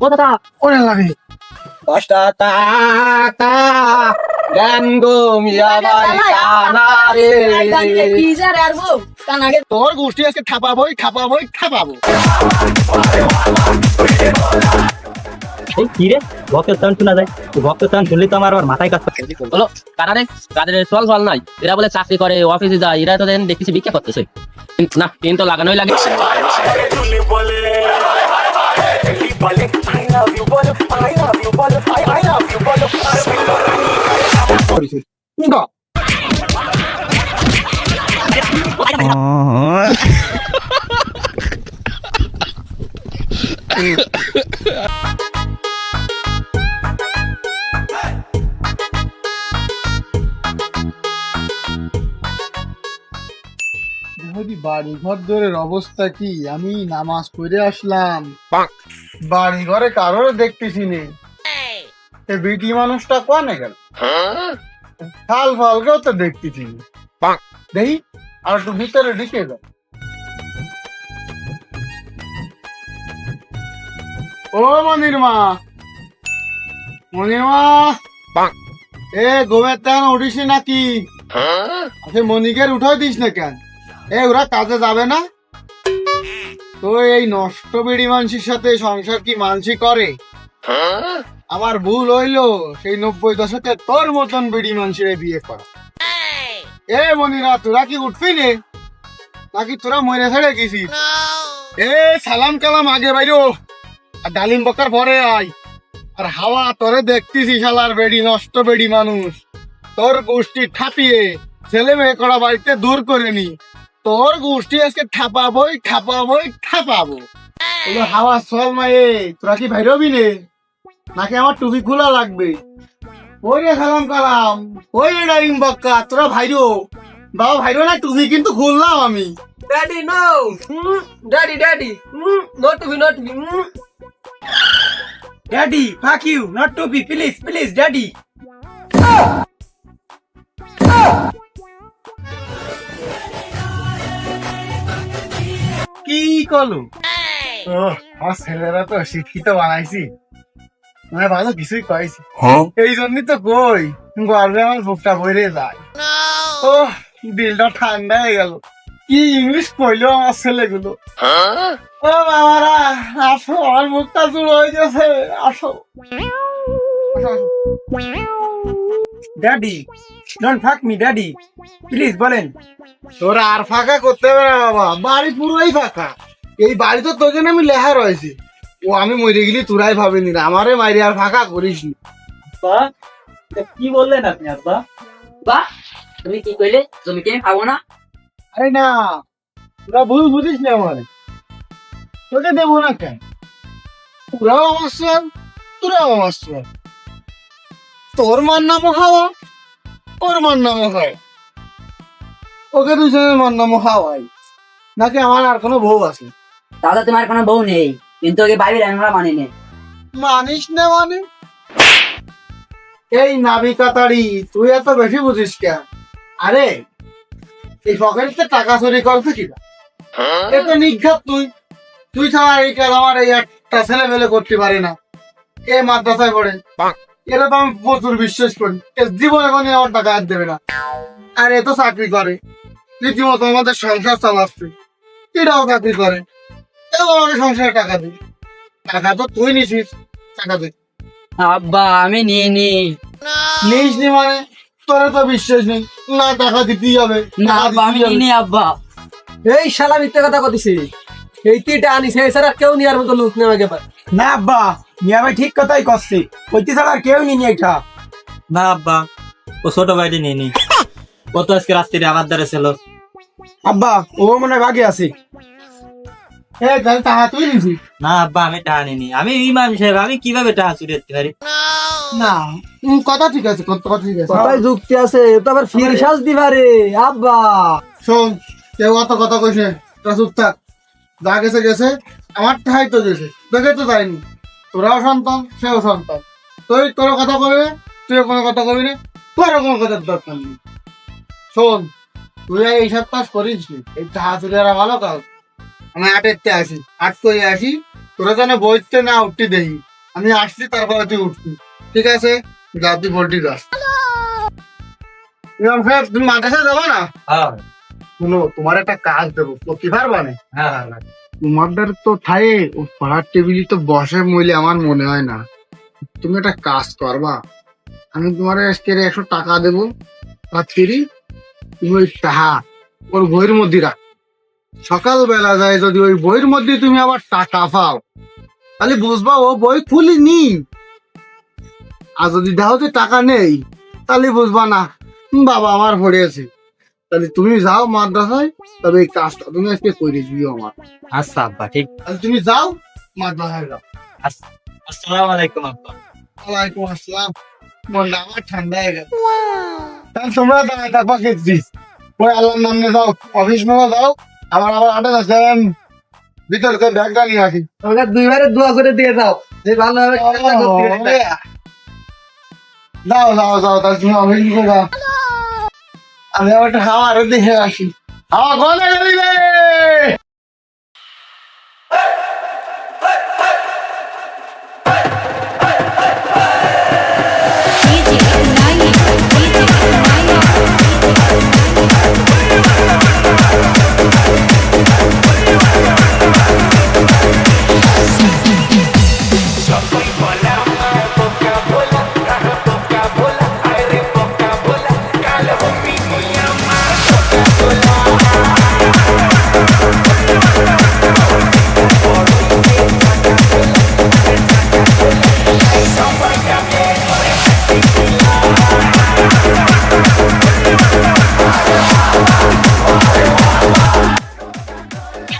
ও দাদা ওরে লাগে 10 টাকা গান গো মিয়া ভাই কানা রে কি যা রে আরবো কানাগে তোর গোষ্ঠী আজকে খাপাবই খাপাবো। এই কি রে ভক্তের টান শোনা যায়, ভক্তের টান শুনলে তো আমার আবার মাথায় কাজ করে। বলো কানা রে কাদের চল চল নাই এরা বলে চাকরি করে অফিসে যায় এরা তো দেন দেখতেছি ভিক্ষা করতেছে না কিন্তু লাগানোই লাগে বাড়ি ঘর দরের অবস্থা কি? আমি নামাজ পড়ে আসলাম, বাড়ি ঘরে কারোর দেখতেছি নে। বিটি মানুষটা কোনে গেল? ফাল ফালকেও তো দেখতেছি না। দেখি আর একটু ভিতরে ঢুকে যাও। ও মনির মা, এ গোবের তেন উঠিস নাকি? আচ্ছা মনিকের উঠাই দিস না কেন? ওরা কাজে যাবে না? তো এই নষ্ট বিড়ি মানসির সাথে সংসার কি মানসি করে? আমার ভুল হইলো সেই 90 দশকে তোর মতন বিড়ি মানসিরে বিয়ে করা। মনিরা তোরা কি উঠবি নে নাকি তোরা মরে ছেড়ে গেছিস? সালাম কালাম আগে বাইরো আর ডালিম বকার পরে আয়। আর হাওয়া তোরে দেখতেছি শালার বেড়ি নষ্ট বেড়ি মানুষ, তোর গোষ্ঠী ঠাপিয়ে ছেলে মেয়ে করা বাড়িতে দূর করে নি। তোর গোষ্ঠী আজকে ঠাপাবই হাওয়া চল মায়ে। তোরা কি ভাইরবি নে নাকি আমার টুপি খোলা লাগবে? ওই রে সালাম কালাম, ওই রে ডালিম বক্কা, তোরা ভাইরো বাবা ভাইরো না, টুপি কিন্তু খুললাম আমি। Daddy no daddy not to be Daddy, fuck you, not to be, please, Daddy. কি করলু? আমার ছেলেরা তো শিক্ষিত বানাইছি, মানে ভালো কিছুই কয়েছি। এই জন্যই তো কই গর্বে আমার বুকটা ভরে যায়। ও দিলটা ঠান্ডা হয়ে গেল। কি ইংলিশ কইলো আমার ছেলেগুলো। ও বাবারা আসো, আমার মুখটা জুড়ো হয়ে গেছে, আসো। Daddy, don't fuck me, Daddy. Please, বলেন। তোরা আর ফাঁকা করতে হবে না বাবা, বাড়ি পুরোই ফাঁকা। এই বাড়ি তো তোর জন্য আমি লেখা রয়েছি। ও আমি মরে গেলি তোরাই ভাবিনি না, আমারে মাইরে আর ফাঁকা করিস নি। কি বললেন আপনি আব্বা? বা তুমি কি কইলে তুমি কি খাবো না? আরে না, তোরা ভুল বুঝিস না, আমারে তোকে দেবো না কেন? তোরাও আমার সোয়াল, তোরাও আমার সোয়াল। তোর মার নামও হাওয়া, ওর মার নামও হয়। ওকে দুজনের মার নামও হাওয়াই। নাকি আমার আর কোনো বউ আছে? দাদা তোমার কোনো বউ নেই, কিন্তু ওকে বাইরে আমরা মানি নেই। মানিস না মানে? এই নাবি কাতারি, তুই এত বেশি বুঝিস কেন? আরে এই পকেটে টাকা চুরি করছে কিনা? এত নিঘাত তুই ছাড়া এই কাজ আমার এই একটা ছেলে মেলে করতে পারে না। এ মাদ্রাসায় পড়ে, এটা তো আমি প্রচুর বিশ্বাস করি। জীবনে কোনো আমার টাকা আর দেবে না। আর এ তো চাকরি করে, রীতিমতো আমাদের সংসার চালাচ্ছে। এটাও চাকরি করে, এও আমাকে সংসারে টাকা দিই। টাকা তো তুই নিছিস, টাকা দে। আব্বা আমি নিয়ে নি নিস নি মানে? তোর তো বিশ্বাস নেই না, টাকা দিতেই হবে। না আব্বা আমি নিয়ে নি আব্বা। এই শালা মিথ্যে কথা কইছিস। এই তিনটা আনিস, এই ছাড়া কেউ নিয়ার মতো লোক নেই আমাকে। না আব্বা, মিয়া ভাই ঠিক কথাই করছে, কইতে ছাড়া আর কেউ নিনি এটা। না আব্বা, ও ছোট ভাইটি নিয়ে নি, ও তো আজকে রাত্রিরে আমার দ্বারে ছিল। আব্বা ও মনে হয় বাগে আছে। টাকা তুই নিছিস? না আব্বা আমি টাকা নিনি, আমি ইমাম সাহেব, আমি কিভাবে টাকা চুরি করতে পারি? না কথা ঠিক আছে, কথা ঠিক আছে, কথাই যুক্তি আছে, তো আবার ফির শ্বাস দিবারে আব্বা। শোন, কেউ অত কথা কইছে তা চুপ থাক। যা গেছে গেছে, আমার ঠাই তো গেছে, দেখে তো যায়নি। তোরাও সন্তান, সেও সন্তান। তোর কথা কইবে, তুইও কোনো কথা কবি না, তোর কোনো কথার দরকার নেই। শোন, তুই এইসব কাজ করিস নি, এই টাকা চুরি আর ভালো কাজ। আমি 8 আসি, 8 করে আসি, তোরা যেন বইতে না উঠতি দেই, আমি আসছি তারপরে তুই উঠবি, ঠিক আছে? যা তুই পোল্ট্রি গাছ। ইমাম সাহেব, তুমি মাদ্রাসায় যাবো না? হ্যাঁ শুনো, তোমার একটা কাজ দেবো, করতে পারবা না? হ্যাঁ তোমাদের তো থায়ে ও পড়ার টেবিলে তো বসে মইলে আমার মনে হয় না। তুমি একটা কাজ করবা, আমি তোমার আজকে 100 টাকা দেবো, আর ফিরি তুমি ওই টাকা ওর বইয়ের মধ্যে রাখ। সকালবেলা যায় যদি ওই বইয়ের মধ্যে তুমি আবার টাকা পাও, তাহলে বুঝবা ও বই খুলিনি। আর যদি দেখো যে টাকা নেই, তাহলে বুঝবা না বাবা আমার পড়েছে। তাহলে তুমি যাও মাদ্রাসায়, তবে এই কাজটা তুমি আজকে করে দিও আমার। আচ্ছা আব্বা, ঠিক। তাহলে তুমি যাও মাদ্রাসায় যাও। আসসালামু আলাইকুম আব্বা। ওয়ালাইকুম আসসালাম। মনটা আমার ঠান্ডা হয়ে গেল। তাহলে তোমরা দাঁড়ায় থাকবা খেয়েছিস, ওই আল্লাহর নাম নিয়ে যাও, অফিস মেলা যাও। আমার আবার 8 আছে, ভিতরে তো ব্যাগটা নিয়ে আসি। আমাকে 2 বারে দোয়া করে দিয়ে দাও যে ভালোভাবে কাজটা করতে পারবে। যাও যাও যাও, তাহলে তুমি অফিস মেলা যাও। আমি আবার একটা হাওয়া আরো দেখে আসি। হাওয়া কোথায় গেলি রে?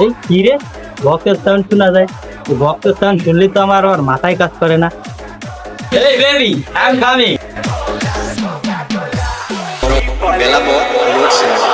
এই কি রে, ভক্তের সাউন্ড শোনা যায়? ভক্তের সাউন্ড শুনলে তো আমার আবার মাথায় কাজ করে না। এই baby, I am coming. Bella Bo, Lord Cinema.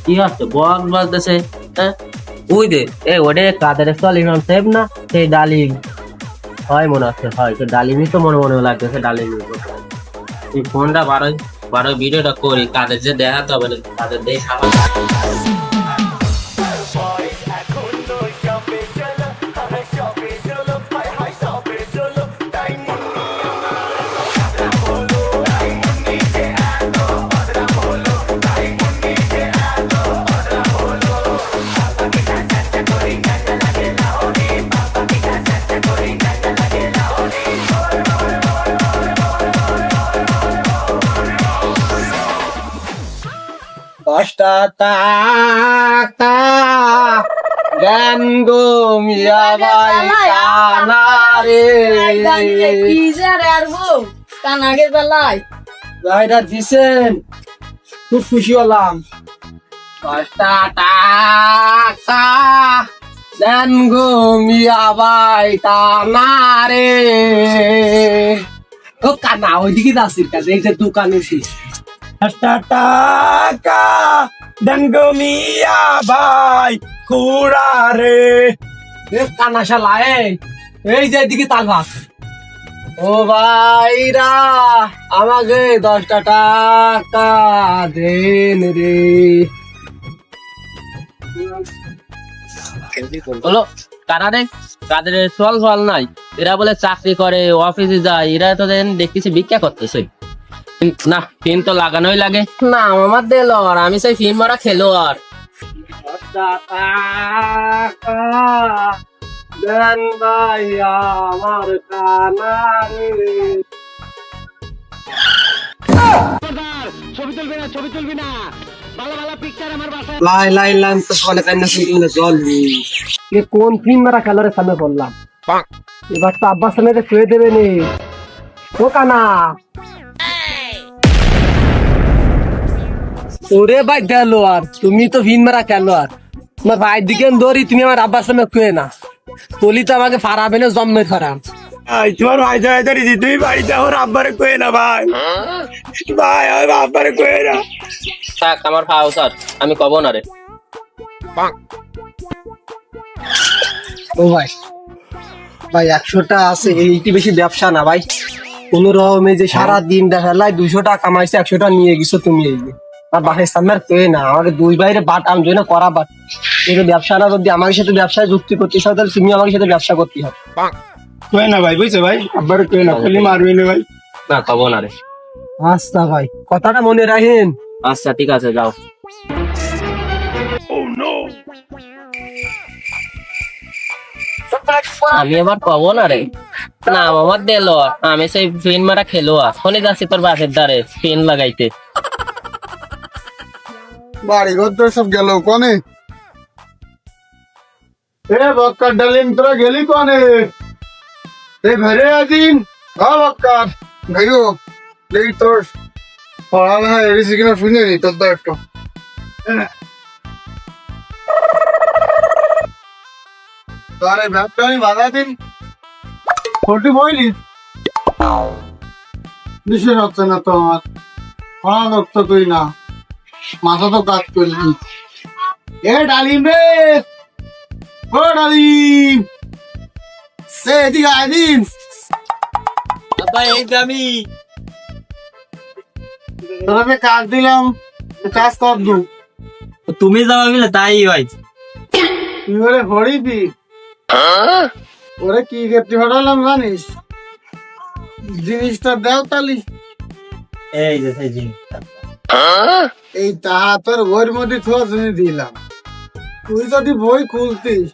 কি হচ্ছে বক বাজতেছে? হ্যাঁ, ওই দে ওটা কাদের চল ইমাম সাহেব না, সেই ডালিম হয় মনে হচ্ছে, হয় তো ডালিমই তো মনে মনে লাগতেছে, ডালিমই। এই ফোনটা বারোই বারোই ভিডিওটা করি, কাদের যে দেখাতে হবে, কাদের দেখা দশটা টাকা গান গো মিয়া ভাই কানা রে ভাইটা দিছেন, খুব খুশি হলাম। 10টা টাকা গান গো মিয়া ভাই কানা রে। ও কানা ওইদিকে যাচ্ছিস কাজে, এই যে দোকান এসে 10টা টাকা দেন গো মিয়া ভাই খুড়া রে। কানা শালা এই যে এদিকে তাকা। ও ভাইরা আমাকে 10টা টাকা দেন রে। হলো কারা রে? কাদের চল ফল নাই, এরা বলে চাকরি করে, অফিসে যায়, এরা তো দেখতেছি ভিক্ষা করতেছে। না, ফিল্ম তো লাগানোই লাগে। না আমার দিল আর আমি সেই ফিল্ম মারা খেলো আর আমার লাই লাই লাইন তো সকালে কান্না শুনতে জল কোন ফিল্ম মারা খেলোরে সামনে বললাম, এবার তো আব্বার সামনে শুয়ে দেবে নি। ও কানা ওরে ভাই গেলো আর তুমি তো ফিল্ম মারা খেলো আর তোমার ভাইয়ের দিকে দৌড়ি, তুমি আমার আব্বার সামনে শুয়ে না বলি তো আমাকে ফারাবে না, জন্মে ফারাম। তোমার ভাই যাই তুমি বাড়িতে আমার আব্বারে কয়ে না ভাই, ভাই আমার আব্বারে কয়ে না। থাক আমার খাও স্যার, আমি কব না রে। ও ভাই ভাই 100টা আছে, এইটি বেশি ব্যবসা না ভাই। কোন রকমে যে সারাদিন দেখা লাই 200 টাকা কামাইছে, 100টা নিয়ে গেছো তুমি। এই যে আর বাসায় সামনে কে না আমাকে দুই বাইরে বাট আম জন্য করা বাট এই ব্যবসা না, যদি আমার সাথে ব্যবসায় যুক্তি করতে চাও তাহলে তুমি আমার সাথে ব্যবসা করতে হবে। কয়ে না ভাই, বুঝছো ভাই, আব্বার কয়ে না, খালি মারবি না ভাই। না কব না রে। আচ্ছা ভাই, কথাটা মনে রাখেন। আচ্ছা ঠিক আছে, যাও। আমি এবার কব না রে। না আমার দিল, আমি সেই ফিন মারা খেলো আর ফোনে যাচ্ছি তোর বাসের দ্বারে ফিন লাগাইতে। বাড়ি ঘর তো সব গেল কনে? এ বক্কার ডালিম তোরা গেলি কনে? এ ভেরে আদিন বক্কার ভাইও দেখি তোর পড়ালেখা এড়েছি কিনা শুনে নি তোর দা একটু। তোর এই ব্যাগটা আমি বাধা দিন ফোরটি বইলি বিশেষ হচ্ছে না তো আমার পড়া তো তুই না, মাথা তো কাজ করলি। এ ডালিম রে, ও ডালিম এদিকে আদিন। এই যে আমি তোকে কাজ দিলাম, কাজ কর দু। তুমি যাওয়া মিলে তাই ভাই। তুই ওরে ভরিবি, ওরে কি গেপটি হটালাম জানিস? জিনিসটা দেও তালি। এই যে সেই জিনিসটা এই তাহা তোর বইয়ের মধ্যে থোয়া জন্য দিলাম। তুই যদি বই খুলতিস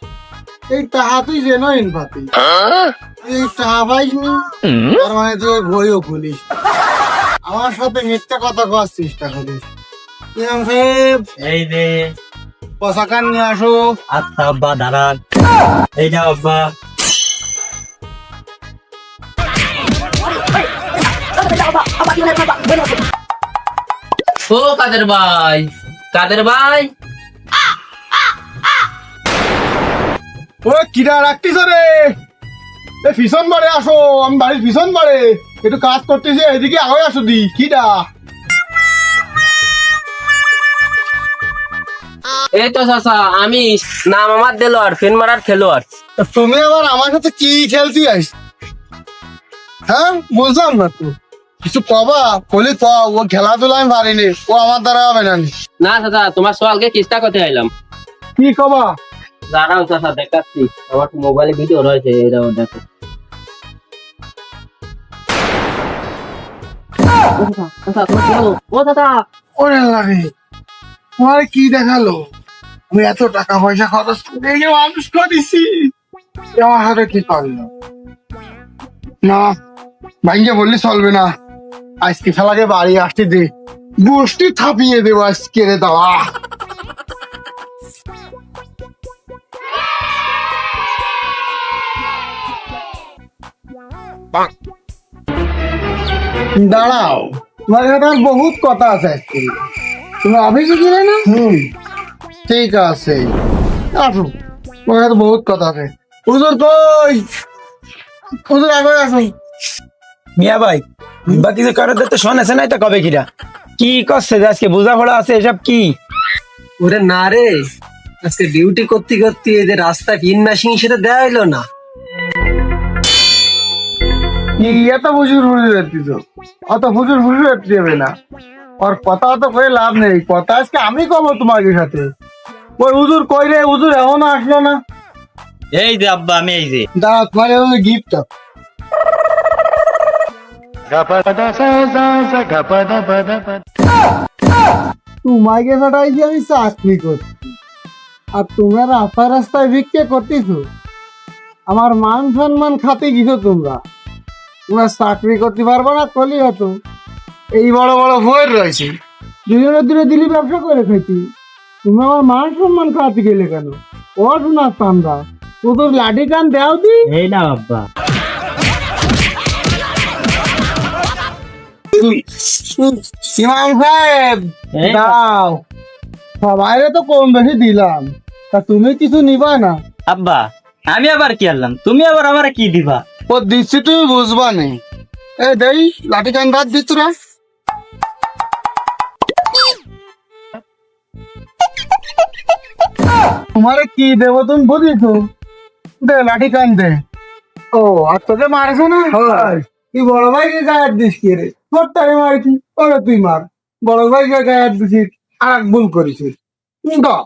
এই তাহা তুই যেন ইনভাতি এই তাহা পাইসনি, তার মানে তুই বইও খুলিস, আমার সাথে মিথ্যা কথা করার চেষ্টা করিস। ইমাম সাহেব এই যে পোশাকান নিয়ে আসো। আচ্ছা আব্বা দাঁড়ান, এই যাও আব্বা। ও কাদের ভাই, কাদের ভাই, ও কিরা রাখতিস রে? এ পিছন বাড়ে আসো, আমি বাড়ির পিছন বাড়ে একটু কাজ করতেছি, এদিকে আগে আসো দি। কিরা? এই তো চাচা আমি, নাম আমার দিল আর ফিন মারার খেলোয়াড়। তুমি আবার আমার সাথে কি খেলতে আস? হ্যাঁ বুঝলাম না তো কিছু কবা বলি ক। ও খেলাধুলা আমি পারিনি, ও আমার দ্বারা হবে না। না চাচা তোমার সওয়ালকে কিস্তা করতে আইলাম। কি কবা? দাঁড়াও চাচা দেখাচ্ছি, আমার মোবাইলে ভিডিও রয়েছে, এরাও দেখো। ও দাদা, ওরে লাগে তোমার কি দেখালো? আমি এত টাকা পয়সা খরচ করে এই যে মানুষ করেছি, আমার হাতে কি করলো? না ভাইকে বললি চলবে না, আজকে খেলাকে বাড়ি আসতে দে, গোষ্ঠী থাপিয়ে দেবো আজকে রে দাওয়া। দাঁড়াও, তোমার সাথে আর বহুত কথা আছে আজকে। তুমি অফিসে গেলে না? ঠিক আছে আসো, তোমার সাথে বহুত কথা আছে। হুজুর কই? হুজুর আগে আসো। মিয়া ভাই বা কিছু কারোর তো শোনেছে না, এটা কবে কিরা কি করছে যে আজকে বোঝা পড়া আছে এসব কি? ওরে না রে, আজকে ডিউটি করতে করতে এদের রাস্তা পিন ম্যাশিং সেটা দেওয়া হইলো না। কি এত হুজুর যাচ্ছিস? অত হুজুর যাচ্ছে যাবে না, ওর কথা অত করে লাভ নেই। কথা আজকে আমি কব তোমার সাথে। ওই হুজুর কই রে? হুজুর এখনো আসলো না। এই যে আব্বা আমি এই যে দাঁড়া তোমার গিফট তোমাকে ফাটাইছি আমি চাকরি করছি আর তোমার রাস্তায় রাস্তায় ভিক্ষে করতেছো আমার মান সম্মান খাতে গেছো তোমরা তোমরা চাকরি করতে পারবো না কলি হতো এই বড় বড় বই রয়েছে দুজনের দূরে দিলি ব্যবসা করে খেতি তুমি আমার মান সম্মান খাতে গেলে কেন ও শোনা তামরা ও তোর লাঠি কান দেও দি এই না আব্বা ইমাম সাহেব এই দাও সবাইরে তো কম বেশি দিলাম তা তুমি কিছু নিবা না আব্বা আমি আবার কি আনলাম তুমি আবার আমারে কি দিবা ও দিচ্ছি তুমি বুঝবা নে এ দেই লাঠি কান বাদ দিচ্ছ না তোমারে কি দেবো তুমি বুঝিছো দে লাঠি কান দে ও আর তোকে মারছো না তুই বড় ভাইকে গায়ে দিস কি রে তোর তাই মারছি ওরে তুই মার বড় ভাইকে গায়ে দিছিস আর এক ভুল করেছিস দাও